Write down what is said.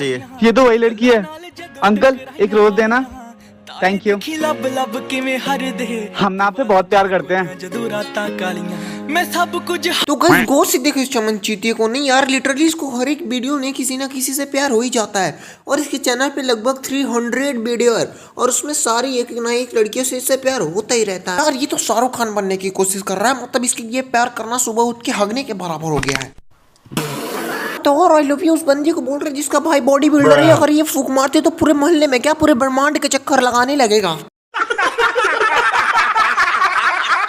चाहिए। ये तो वही लड़की है। अंकल एक रोज देना। Thank you. हम ना आपसे बहुत प्यार करते हैं। तो गाइस गौर से देखो इस चमन चीटिए को। नहीं यार, लिटरली इसको हर एक वीडियो में किसी ना किसी से प्यार हो ही जाता है। और इसके चैनल पे लगभग 300 वीडियो है और उसमें सारी एक ना एक लड़कियों से इससे प्यार होता ही रहता है। यार ये तो शाहरुख खान बनने की कोशिश कर रहा है। मतलब इसके ये प्यार करना सुबह उठ के हगने के बराबर हो गया है। तो और आई लव यू उस बंदी को बोल रहे जिसका भाई बॉडी बिल्डर है। अगर ये फूक मारते तो पूरे मोहल्ले में क्या पूरे ब्रह्मांड के चक्कर लगाने लगेगा।